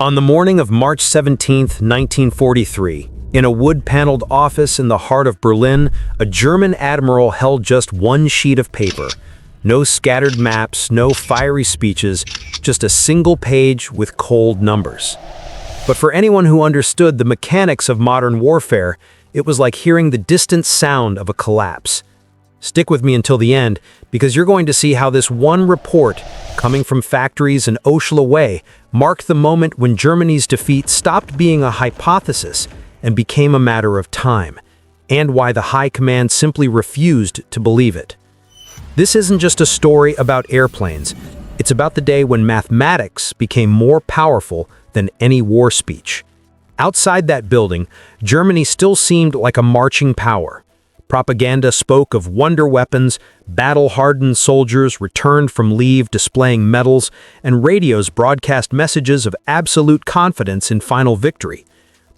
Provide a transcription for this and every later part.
On the morning of March 17, 1943, in a wood-paneled office in the heart of Berlin, a German admiral held just one sheet of paper. No scattered maps, no fiery speeches, just a single page with cold numbers. But for anyone who understood the mechanics of modern warfare, it was like hearing the distant sound of a collapse. Stick with me until the end, because you're going to see how this one report, coming from factories an ocean away, marked the moment when Germany's defeat stopped being a hypothesis and became a matter of time, and why the High Command simply refused to believe it. This isn't just a story about airplanes. It's about the day when mathematics became more powerful than any war speech. Outside that building, Germany still seemed like a marching power. Propaganda spoke of wonder weapons, battle-hardened soldiers returned from leave displaying medals, and radios broadcast messages of absolute confidence in final victory.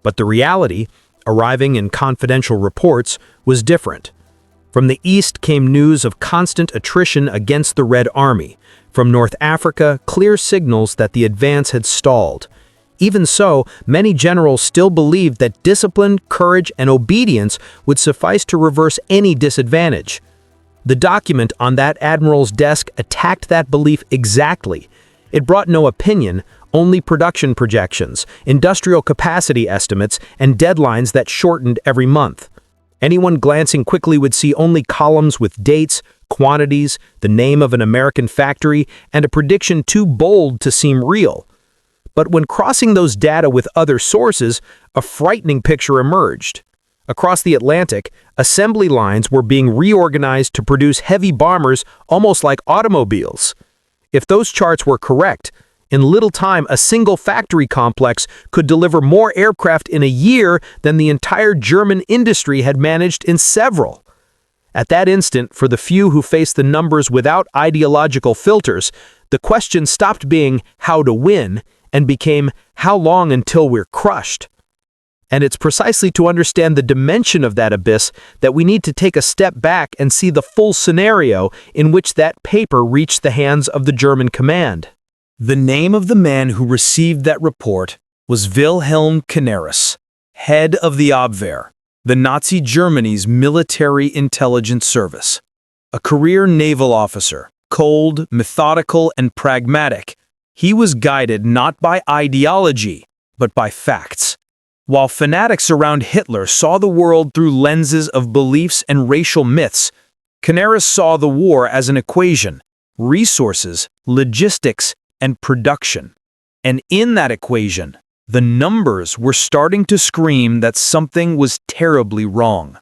But the reality, arriving in confidential reports, was different. From the east came news of constant attrition against the Red Army. From North Africa, clear signals that the advance had stalled. Even so, many generals still believed that discipline, courage, and obedience would suffice to reverse any disadvantage. The document on that admiral's desk attacked that belief exactly. It brought no opinion, only production projections, industrial capacity estimates, and deadlines that shortened every month. Anyone glancing quickly would see only columns with dates, quantities, the name of an American factory, and a prediction too bold to seem real. But when crossing those data with other sources, a frightening picture emerged. Across the Atlantic, assembly lines were being reorganized to produce heavy bombers almost like automobiles. If those charts were correct, in little time a single factory complex could deliver more aircraft in a year than the entire German industry had managed in several. At that instant, for the few who faced the numbers without ideological filters, the question stopped being how to win and became, how long until we're crushed? And it's precisely to understand the dimension of that abyss that we need to take a step back and see the full scenario in which that paper reached the hands of the German command. The name of the man who received that report was Wilhelm Canaris, head of the Abwehr, the Nazi Germany's military intelligence service. A career naval officer, cold, methodical, and pragmatic, he was guided not by ideology, but by facts. While fanatics around Hitler saw the world through lenses of beliefs and racial myths, Canaris saw the war as an equation: resources, logistics, and production. And in that equation, the numbers were starting to scream that something was terribly wrong.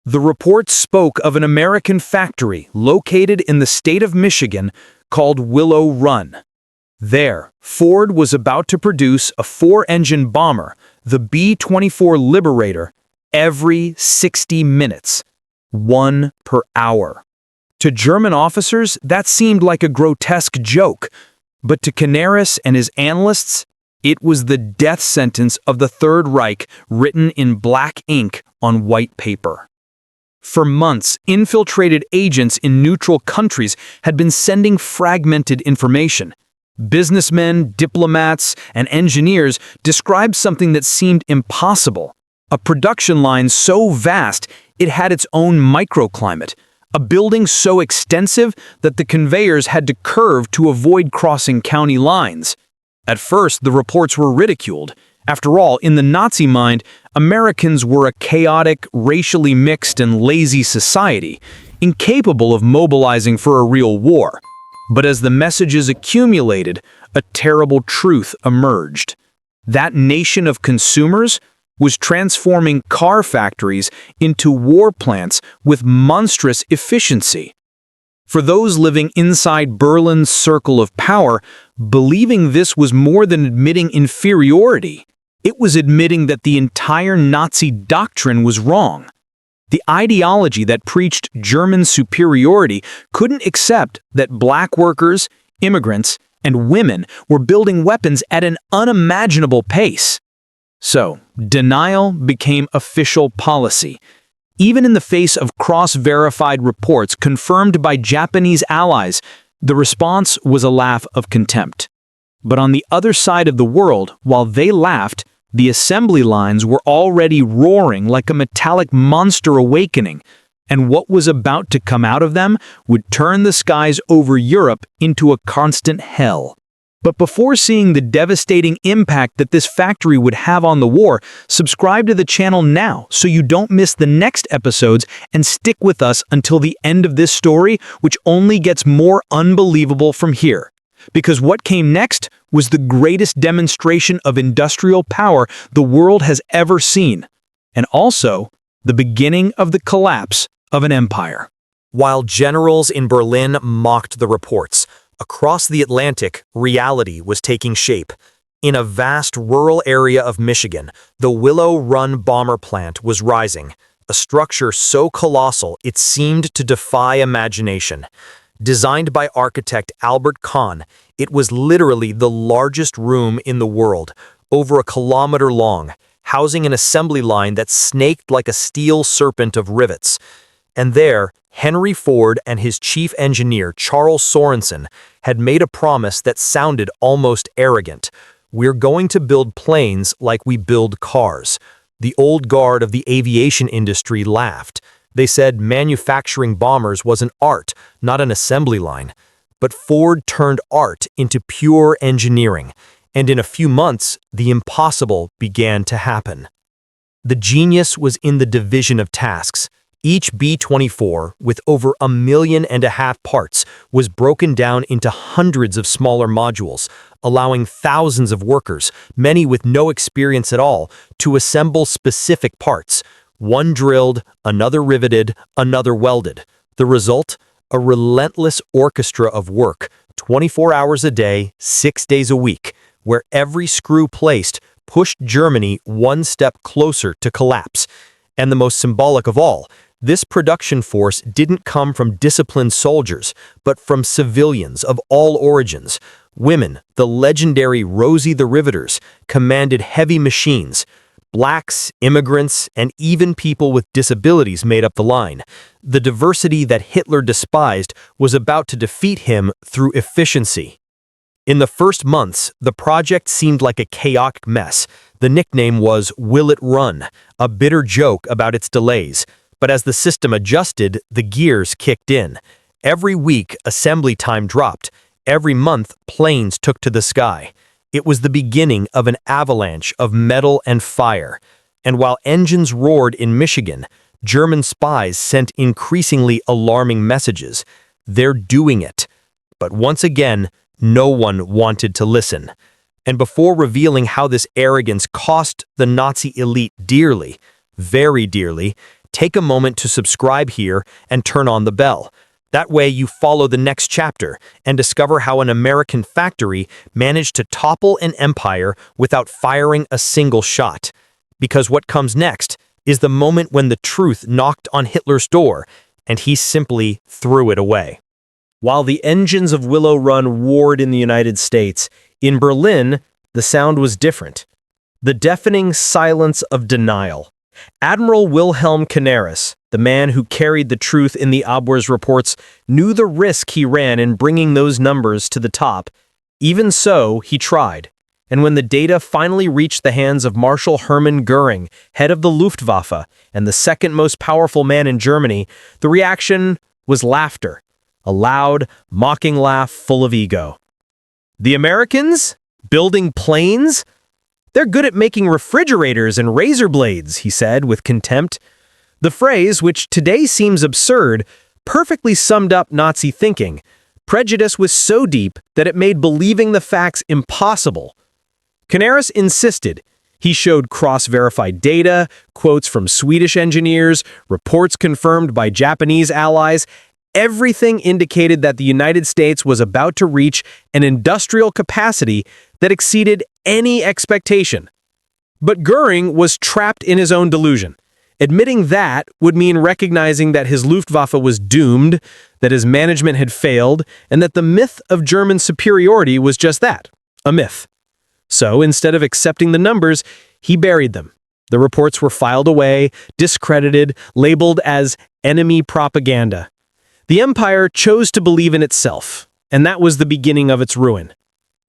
The report spoke of an American factory located in the state of Michigan called Willow Run. There, Ford was about to produce a 4-engine bomber, the B-24 Liberator, every 60 minutes, one per hour. To German officers, that seemed like a grotesque joke, but to Canaris and his analysts, it was the death sentence of the Third Reich written in black ink on white paper. For months, infiltrated agents in neutral countries had been sending fragmented information. Businessmen, diplomats, and engineers described something that seemed impossible. A production line so vast it had its own microclimate. A building so extensive that the conveyors had to curve to avoid crossing county lines. At first, the reports were ridiculed. After all, in the Nazi mind, Americans were a chaotic, racially mixed, and lazy society, incapable of mobilizing for a real war. But as the messages accumulated, a terrible truth emerged. That nation of consumers was transforming car factories into war plants with monstrous efficiency. For those living inside Berlin's circle of power, believing this was more than admitting inferiority. It was admitting that the entire Nazi doctrine was wrong. The ideology that preached German superiority couldn't accept that black workers, immigrants, and women were building weapons at an unimaginable pace. So, denial became official policy. Even in the face of cross-verified reports confirmed by Japanese allies, the response was a laugh of contempt. But on the other side of the world, while they laughed, the assembly lines were already roaring like a metallic monster awakening, and what was about to come out of them would turn the skies over Europe into a constant hell. But before seeing the devastating impact that this factory would have on the war, subscribe to the channel now so you don't miss the next episodes and stick with us until the end of this story, which only gets more unbelievable from here. Because what came next was the greatest demonstration of industrial power the world has ever seen, and also the beginning of the collapse of an empire. While generals in Berlin mocked the reports, across the Atlantic, reality was taking shape. In a vast rural area of Michigan, the Willow Run bomber plant was rising, a structure so colossal it seemed to defy imagination. Designed by architect Albert Kahn, it was literally the largest room in the world, over a kilometer long, housing an assembly line that snaked like a steel serpent of rivets. And there, Henry Ford and his chief engineer, Charles Sorensen, had made a promise that sounded almost arrogant. "We're going to build planes like we build cars." The old guard of the aviation industry laughed. They said manufacturing bombers was an art, not an assembly line. But Ford turned art into pure engineering, and in a few months, the impossible began to happen. The genius was in the division of tasks. Each B-24, with over 1.5 million parts, was broken down into hundreds of smaller modules, allowing thousands of workers, many with no experience at all, to assemble specific parts. One drilled, another riveted, another welded. The result? A relentless orchestra of work, 24 hours a day, 6 days a week, where every screw placed pushed Germany one step closer to collapse. And the most symbolic of all, this production force didn't come from disciplined soldiers, but from civilians of all origins. Women, the legendary Rosie the Riveters, commanded heavy machines. Blacks, immigrants, and even people with disabilities made up the line. The diversity that Hitler despised was about to defeat him through efficiency. In the first months, the project seemed like a chaotic mess. The nickname was Will It Run, a bitter joke about its delays. But as the system adjusted, the gears kicked in. Every week, assembly time dropped. Every month, planes took to the sky. It was the beginning of an avalanche of metal and fire. And while engines roared in Michigan, German spies sent increasingly alarming messages. They're doing it. But once again, no one wanted to listen. And before revealing how this arrogance cost the Nazi elite dearly, very dearly, take a moment to subscribe here and turn on the bell. That way you follow the next chapter and discover how an American factory managed to topple an empire without firing a single shot. Because what comes next is the moment when the truth knocked on Hitler's door, and he simply threw it away. While the engines of Willow Run roared in the United States, in Berlin, the sound was different. The deafening silence of denial. Admiral Wilhelm Canaris, the man who carried the truth in the Abwehr's reports, knew the risk he ran in bringing those numbers to the top. Even so, he tried. And when the data finally reached the hands of Marshal Hermann Göring, head of the Luftwaffe and the second most powerful man in Germany, the reaction was laughter. A loud, mocking laugh full of ego. The Americans? Building planes? They're good at making refrigerators and razor blades, he said with contempt. The phrase, which today seems absurd, perfectly summed up Nazi thinking. Prejudice was so deep that it made believing the facts impossible. Canaris insisted. He showed cross-verified data, quotes from Swedish engineers, reports confirmed by Japanese allies. Everything indicated that the United States was about to reach an industrial capacity that exceeded any expectation. But Göring was trapped in his own delusion. Admitting that would mean recognizing that his Luftwaffe was doomed, that his management had failed, and that the myth of German superiority was just that, a myth. So instead of accepting the numbers, he buried them. The reports were filed away, discredited, labeled as enemy propaganda. The empire chose to believe in itself, and that was the beginning of its ruin.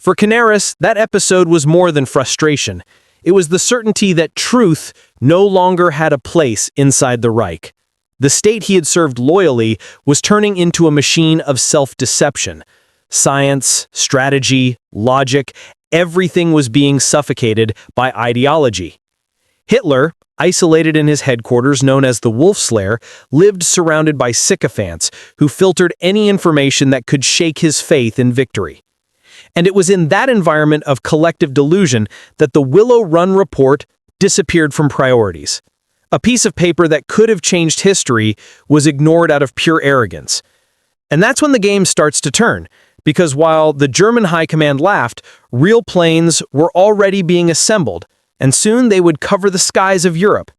For Canaris, that episode was more than frustration. It was the certainty that truth no longer had a place inside the Reich. The state he had served loyally was turning into a machine of self-deception. Science, strategy, logic, everything was being suffocated by ideology. Hitler, isolated in his headquarters known as the Wolf's Lair, lived surrounded by sycophants who filtered any information that could shake his faith in victory. And it was in that environment of collective delusion that the Willow Run report disappeared from priorities. A piece of paper that could have changed history was ignored out of pure arrogance. And that's when the game starts to turn, because while the German high command laughed, real planes were already being assembled, and soon they would cover the skies of Europe.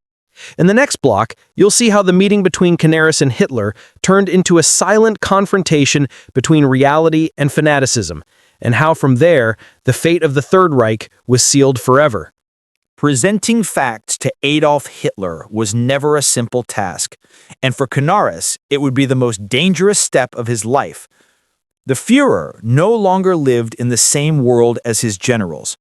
In the next block, you'll see how the meeting between Canaris and Hitler turned into a silent confrontation between reality and fanaticism, and how from there, the fate of the Third Reich was sealed forever. Presenting facts to Adolf Hitler was never a simple task, and for Canaris, it would be the most dangerous step of his life. The Fuhrer no longer lived in the same world as his generals.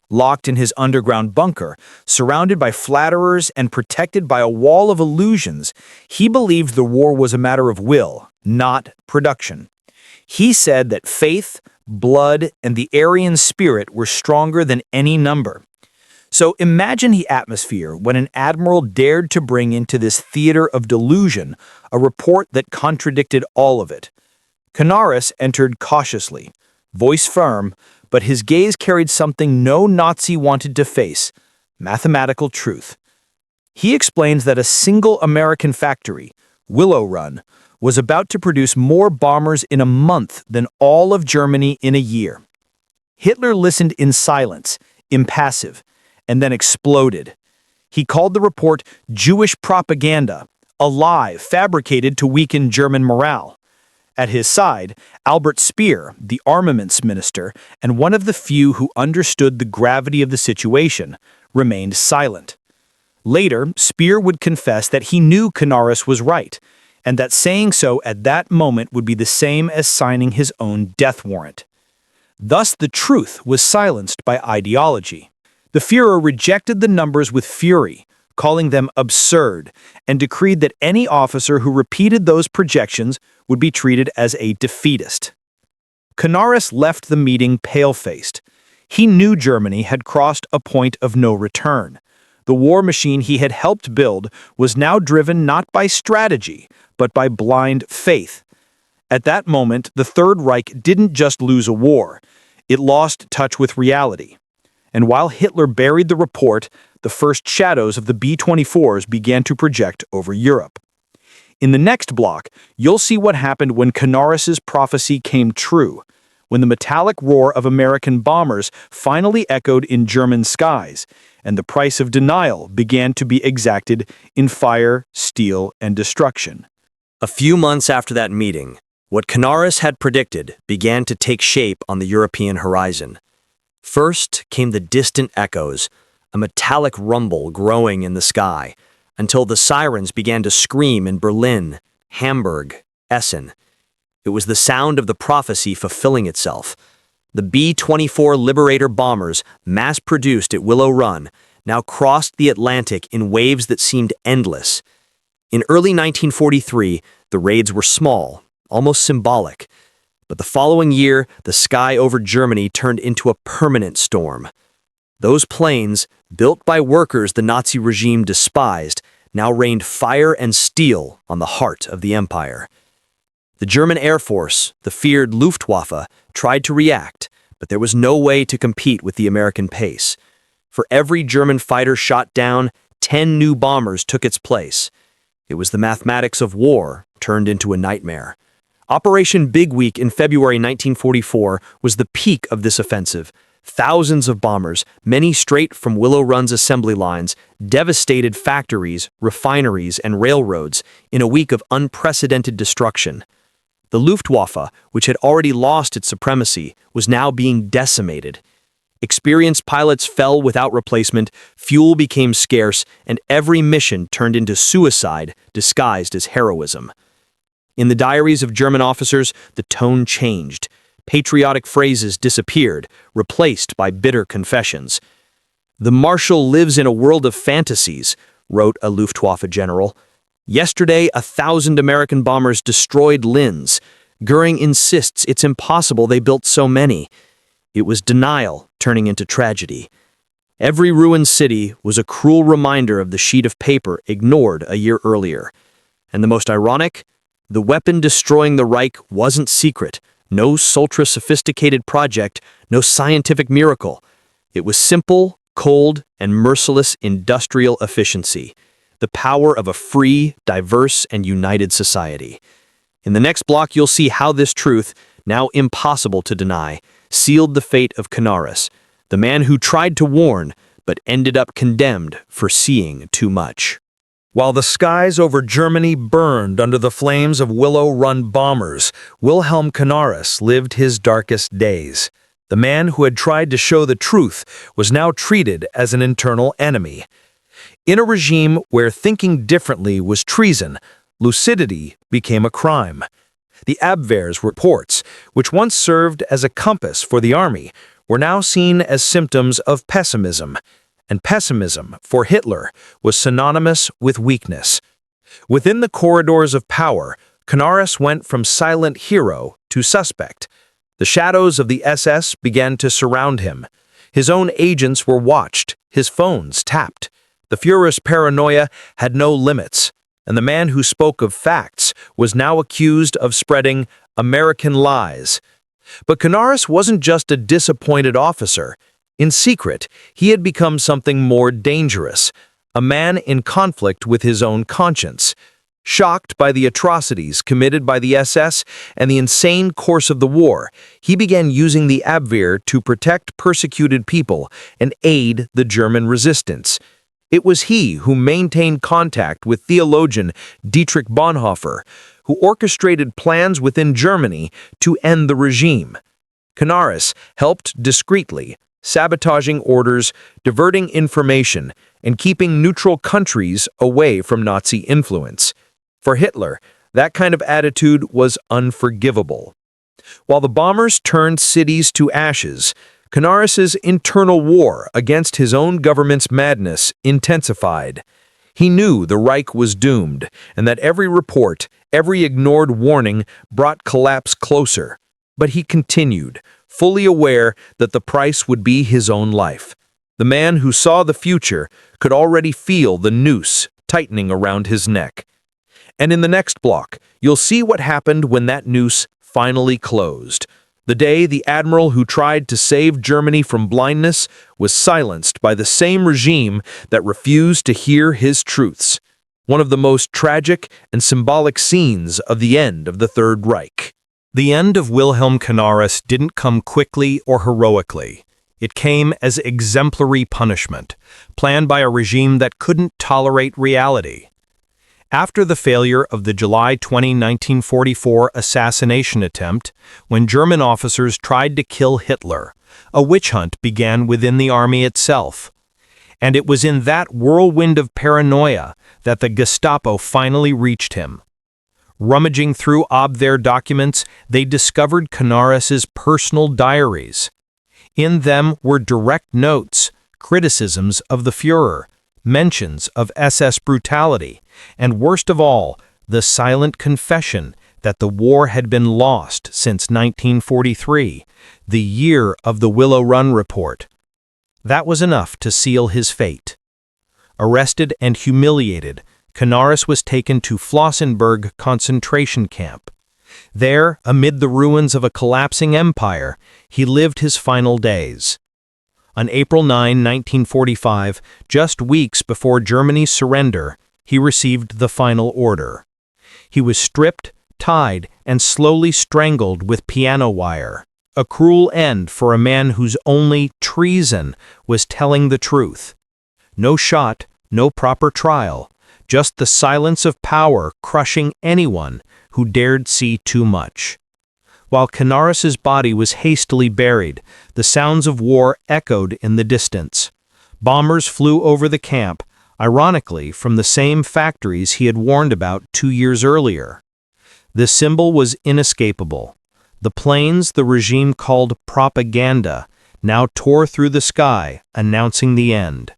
Locked in his underground bunker, surrounded by flatterers and protected by a wall of illusions, he believed the war was a matter of will, not production. He said that faith, blood, and the Aryan spirit were stronger than any number. So imagine the atmosphere when an admiral dared to bring into this theater of delusion a report that contradicted all of it. Canaris entered cautiously, voice firm, but his gaze carried something no Nazi wanted to face: mathematical truth. He explains that a single American factory, Willow Run, was about to produce more bombers in a month than all of Germany in a year. Hitler listened in silence, impassive, and then exploded. He called the report Jewish propaganda, a lie fabricated to weaken German morale. At his side, Albert Speer, the armaments minister, and one of the few who understood the gravity of the situation, remained silent. Later, Speer would confess that he knew Canaris was right, and that saying so at that moment would be the same as signing his own death warrant. Thus, the truth was silenced by ideology. The Fuhrer rejected the numbers with fury, calling them absurd, and decreed that any officer who repeated those projections would be treated as a defeatist. Canaris left the meeting pale-faced. He knew Germany had crossed a point of no return. The war machine he had helped build was now driven not by strategy, but by blind faith. At that moment, the Third Reich didn't just lose a war. It lost touch with reality. And while Hitler buried the report, the first shadows of the B-24s began to project over Europe. In the next block, you'll see what happened when Canaris's prophecy came true, when the metallic roar of American bombers finally echoed in German skies, and the price of denial began to be exacted in fire, steel, and destruction. A few months after that meeting, what Canaris had predicted began to take shape on the European horizon. First came the distant echoes, a metallic rumble growing in the sky, until the sirens began to scream in Berlin, Hamburg, Essen. It was the sound of the prophecy fulfilling itself. The B-24 Liberator bombers, mass-produced at Willow Run, now crossed the Atlantic in waves that seemed endless. In early 1943, the raids were small, almost symbolic. But the following year, the sky over Germany turned into a permanent storm. Those planes, built by workers the Nazi regime despised, now rained fire and steel on the heart of the empire. The German Air Force, the feared Luftwaffe, tried to react, but there was no way to compete with the American pace. For every German fighter shot down, 10 new bombers took its place. It was the mathematics of war turned into a nightmare. Operation Big Week in February 1944 was the peak of this offensive. Thousands of bombers, many straight from Willow Run's assembly lines, devastated factories, refineries, and railroads in a week of unprecedented destruction. The Luftwaffe, which had already lost its supremacy, was now being decimated. Experienced pilots fell without replacement, fuel became scarce, and every mission turned into suicide disguised as heroism. In the diaries of German officers, the tone changed. Patriotic phrases disappeared, replaced by bitter confessions. "The Marshal lives in a world of fantasies," wrote a Luftwaffe general. "Yesterday, 1,000 American bombers destroyed Linz. Göring insists it's impossible they built so many." It was denial turning into tragedy. Every ruined city was a cruel reminder of the sheet of paper ignored a year earlier. And the most ironic? The weapon destroying the Reich wasn't secret. No ultra-sophisticated project, no scientific miracle. It was simple, cold, and merciless industrial efficiency. The power of a free, diverse, and united society. In the next block, you'll see how this truth, now impossible to deny, sealed the fate of Canaris, the man who tried to warn, but ended up condemned for seeing too much. While the skies over Germany burned under the flames of Willow Run bombers, Wilhelm Canaris lived his darkest days. The man who had tried to show the truth was now treated as an internal enemy. In a regime where thinking differently was treason, lucidity became a crime. The Abwehr's reports, which once served as a compass for the army, were now seen as symptoms of pessimism. And pessimism, for Hitler, was synonymous with weakness. Within the corridors of power, Canaris went from silent hero to suspect. The shadows of the SS began to surround him. His own agents were watched, his phones tapped. The Fuhrer's paranoia had no limits, and the man who spoke of facts was now accused of spreading American lies. But Canaris wasn't just a disappointed officer. In secret, he had become something more dangerous, a man in conflict with his own conscience. Shocked by the atrocities committed by the SS and the insane course of the war, he began using the Abwehr to protect persecuted people and aid the German resistance. It was he who maintained contact with theologian Dietrich Bonhoeffer, who orchestrated plans within Germany to end the regime. Canaris helped discreetly, sabotaging orders, diverting information, and keeping neutral countries away from Nazi influence. For Hitler, that kind of attitude was unforgivable. While the bombers turned cities to ashes, Canaris's internal war against his own government's madness intensified. He knew the Reich was doomed, and that every report, every ignored warning brought collapse closer. But he continued, fully aware that the price would be his own life. The man who saw the future could already feel the noose tightening around his neck. And in the next block, you'll see what happened when that noose finally closed. The day the admiral who tried to save Germany from blindness was silenced by the same regime that refused to hear his truths. One of the most tragic and symbolic scenes of the end of the Third Reich. The end of Wilhelm Canaris didn't come quickly or heroically. It came as exemplary punishment, planned by a regime that couldn't tolerate reality. After the failure of the July 20, 1944 assassination attempt, when German officers tried to kill Hitler, a witch hunt began within the army itself. And it was in that whirlwind of paranoia that the Gestapo finally reached him. Rummaging through Abwehr documents, they discovered Canaris's personal diaries. In them were direct notes, criticisms of the Fuhrer, mentions of SS brutality, and worst of all, the silent confession that the war had been lost since 1943, the year of the Willow Run report. That was enough to seal his fate. Arrested and humiliated, Canaris was taken to Flossenburg concentration camp. There, amid the ruins of a collapsing empire, he lived his final days. On April 9, 1945, just weeks before Germany's surrender, he received the final order. He was stripped, tied, and slowly strangled with piano wire, a cruel end for a man whose only treason was telling the truth. No shot, no proper trial, just the silence of power crushing anyone who dared see too much. While Canaris's body was hastily buried, the sounds of war echoed in the distance. Bombers flew over the camp, ironically from the same factories he had warned about 2 years earlier. The symbol was inescapable. The planes the regime called propaganda now tore through the sky, announcing the end.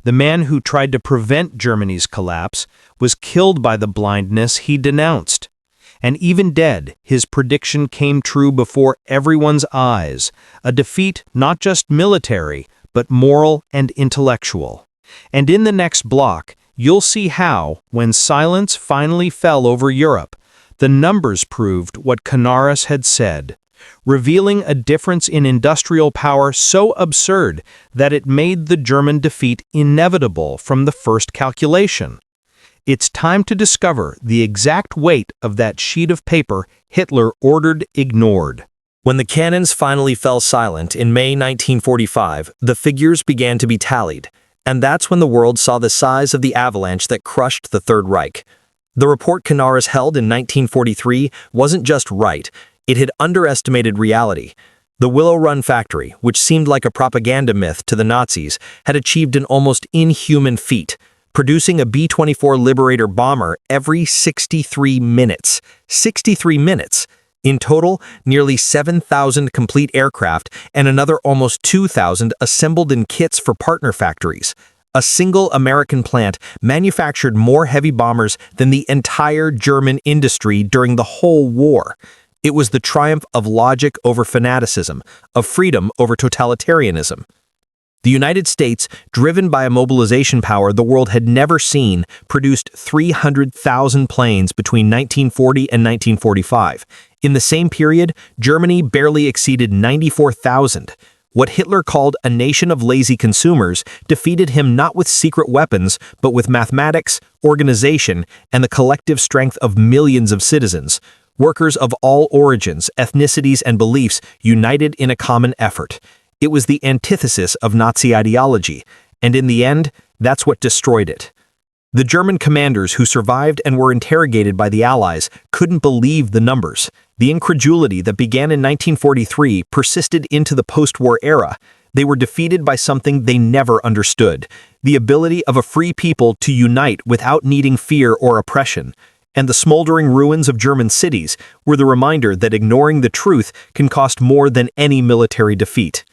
The man who tried to prevent Germany's collapse was killed by the blindness he denounced. And even dead, his prediction came true before everyone's eyes, a defeat not just military, but moral and intellectual. And in the next block, you'll see how, when silence finally fell over Europe, the numbers proved what Canaris had said, revealing a difference in industrial power so absurd that it made the German defeat inevitable from the first calculation. It's time to discover the exact weight of that sheet of paper Hitler ordered ignored. When the cannons finally fell silent in May 1945, the figures began to be tallied, and that's when the world saw the size of the avalanche that crushed the Third Reich. The report Canaris held in 1943 wasn't just right, it had underestimated reality. The Willow Run factory, which seemed like a propaganda myth to the Nazis, had achieved an almost inhuman feat, producing a B-24 Liberator bomber every 63 minutes. 63 minutes! In total, nearly 7,000 complete aircraft and another almost 2,000 assembled in kits for partner factories. A single American plant manufactured more heavy bombers than the entire German industry during the whole war. It was the triumph of logic over fanaticism, of freedom over totalitarianism. The United States, driven by a mobilization power the world had never seen, produced 300,000 planes between 1940 and 1945. In the same period, Germany barely exceeded 94,000. What Hitler called a nation of lazy consumers defeated him not with secret weapons, but with mathematics, organization, and the collective strength of millions of citizens. Workers of all origins, ethnicities, and beliefs united in a common effort. It was the antithesis of Nazi ideology, and in the end, that's what destroyed it. The German commanders who survived and were interrogated by the Allies couldn't believe the numbers. The incredulity that began in 1943 persisted into the post-war era. They were defeated by something they never understood, the ability of a free people to unite without needing fear or oppression. And the smoldering ruins of German cities were the reminder that ignoring the truth can cost more than any military defeat.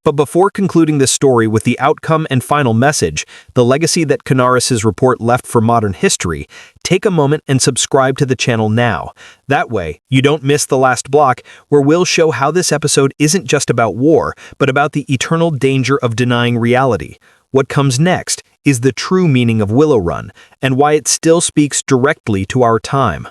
But before concluding this story with the outcome and final message, the legacy that Canaris' report left for modern history, take a moment and subscribe to the channel now. That way, you don't miss the last block, where we'll show how this episode isn't just about war, but about the eternal danger of denying reality. What comes next is the true meaning of Willow Run, and why it still speaks directly to our time.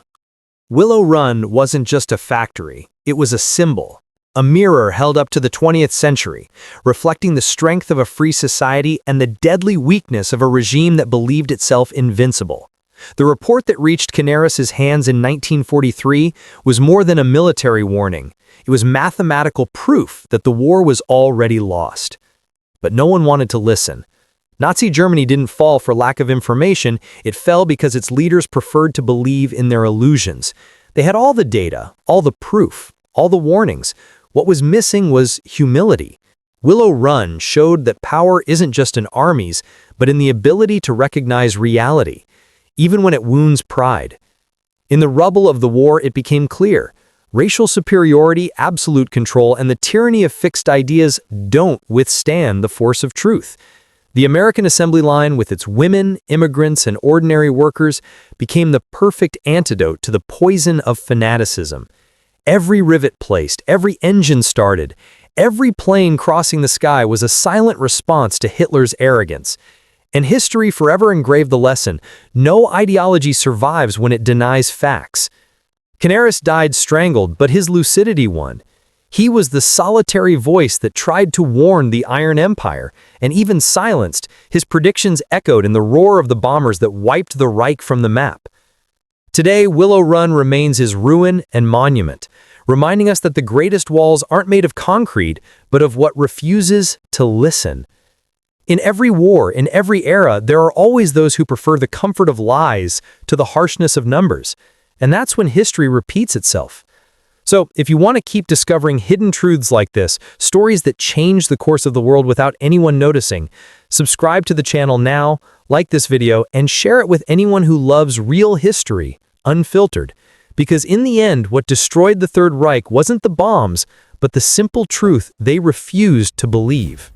Willow Run wasn't just a factory, it was a symbol. A mirror held up to the 20th century, reflecting the strength of a free society and the deadly weakness of a regime that believed itself invincible. The report that reached Canaris' hands in 1943 was more than a military warning. It was mathematical proof that the war was already lost. But no one wanted to listen. Nazi Germany didn't fall for lack of information, it fell because its leaders preferred to believe in their illusions. They had all the data, all the proof, all the warnings. What was missing was humility. Willow Run showed that power isn't just in armies, but in the ability to recognize reality, even when it wounds pride. In the rubble of the war, it became clear. Racial superiority, absolute control, and the tyranny of fixed ideas don't withstand the force of truth. The American assembly line, with its women, immigrants, and ordinary workers, became the perfect antidote to the poison of fanaticism. Every rivet placed, every engine started, every plane crossing the sky was a silent response to Hitler's arrogance. And history forever engraved the lesson: no ideology survives when it denies facts. Canaris died strangled, but his lucidity won. He was the solitary voice that tried to warn the Iron Empire, and even silenced, his predictions echoed in the roar of the bombers that wiped the Reich from the map. Today, Willow Run remains his ruin and monument, reminding us that the greatest walls aren't made of concrete, but of what refuses to listen. In every war, in every era, there are always those who prefer the comfort of lies to the harshness of numbers, and that's when history repeats itself. So, if you want to keep discovering hidden truths like this, stories that change the course of the world without anyone noticing, subscribe to the channel now, like this video, and share it with anyone who loves real history, unfiltered. Because in the end, what destroyed the Third Reich wasn't the bombs, but the simple truth they refused to believe.